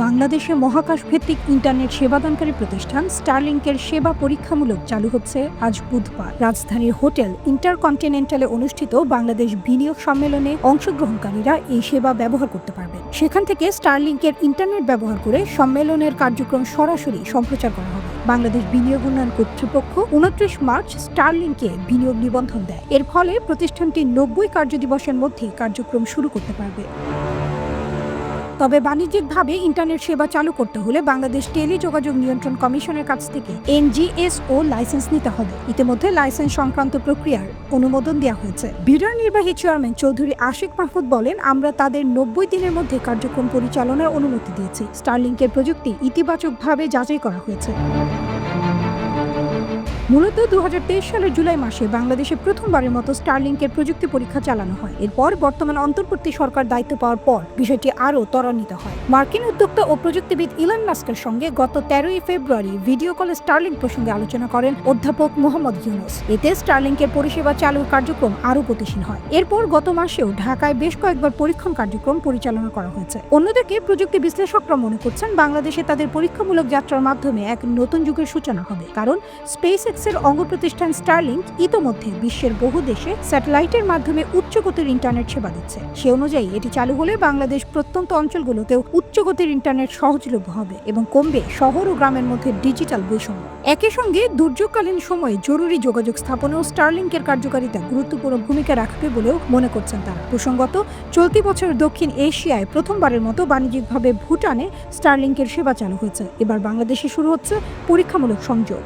বাংলাদেশে মহাকাশ ভিত্তিক ইন্টারনেট সেবাদানকারী প্রতিষ্ঠান স্টারলিংকের সেবা পরীক্ষামূলক চালু হচ্ছে আজ বুধবার। রাজধানীর হোটেল ইন্টারকন্টিনেন্টালে অনুষ্ঠিত বাংলাদেশ বিনিয়োগ সম্মেলনে অংশগ্রহণকারীরা এই সেবা ব্যবহার করতে পারবেন। সেখান থেকে স্টারলিংকের ইন্টারনেট ব্যবহার করে সম্মেলনের কার্যক্রম সরাসরি সম্প্রচার করা হবে। বাংলাদেশ বিনিয়োগ উন্নয়ন কর্তৃপক্ষ 29 মার্চ স্টারলিংকে বিনিয়োগ নিবন্ধন দেয়। এর ফলে প্রতিষ্ঠানটি 90 কার্যদিবসের মধ্যে কার্যক্রম শুরু করতে পারবে। তবে বাণিজ্যিকভাবে ইন্টারনেট সেবা চালু করতে হলে বাংলাদেশ টেলিযোগাযোগ নিয়ন্ত্রণ কমিশনের কাছ থেকে NGSO লাইসেন্স নিতে হবে। ইতিমধ্যে লাইসেন্স সংক্রান্ত প্রক্রিয়ার অনুমোদন দেওয়া হয়েছে। ব্যুরোর নির্বাহী চেয়ারম্যান চৌধুরী আশিক মাহমুদ বলেন, আমরা তাদের 90 দিনের মধ্যে কার্যক্রম পরিচালনার অনুমতি দিয়েছি। স্টারলিংকের প্রযুক্তি ইতিবাচকভাবে যাচাই করা হয়েছে। মূলত 2023 সালের জুলাই মাসে বাংলাদেশে প্রথমবারের মতো স্টারলিংকের প্রযুক্তি পরীক্ষা চালানো হয়। এরপর বর্তমান অন্তর্বর্তী সরকার দায়িত্ব পাওয়ার পর বিষয়টি আরও ত্বরান্বিত হয়। মার্কিন উদ্যোক্তা ও প্রযুক্তিবিদ ইলন মাস্কের সঙ্গে গত 13 ফেব্রুয়ারি ভিডিও কলে স্টারলিংক প্রসঙ্গে আলোচনা করেন অধ্যাপক মোহাম্মদ ইউনুস। এতে স্টারলিংকের পরিষেবা চালুর কার্যক্রম আরও গতিশীল হয়। এরপর গত মাসেও ঢাকায় বেশ কয়েকবার পরীক্ষণ কার্যক্রম পরিচালনা করা হয়েছে। অন্যদিকে প্রযুক্তি বিশ্লেষকরা মনে করছেন, বাংলাদেশে তাদের পরীক্ষামূলক যাত্রার মাধ্যমে এক নতুন যুগের সূচনা হবে। কারণ স্পেসএক্স এর অঙ্গ প্রতিষ্ঠান স্টারলিংক ইতোমধ্যে বিশ্বের বহু দেশে স্যাটেলাইটের মাধ্যমে উচ্চগতির ইন্টারনেট সেবা দিচ্ছে। সে অনুযায়ী এটি চালু হলে বাংলাদেশ প্রত্যন্ত অঞ্চলগুলোতেও উচ্চগতির ইন্টারনেট সহজলভ্য হবে এবং কমবে শহর ও গ্রামের মধ্যে ডিজিটাল বৈষম্য। একই সঙ্গে দুর্যোগকালীন সময়ে জরুরি যোগাযোগ স্থাপনেও স্টারলিংকের কার্যকারিতা গুরুত্বপূর্ণ ভূমিকা রাখবে বলেও মনে করছেন তারা। প্রসঙ্গত, চলতি বছর দক্ষিণ এশিয়ায় প্রথমবারের মতো বাণিজ্যিকভাবে ভুটানে স্টারলিংকের সেবা চালু হয়েছে। এবার বাংলাদেশে শুরু হচ্ছে পরীক্ষামূলক সংযোগ।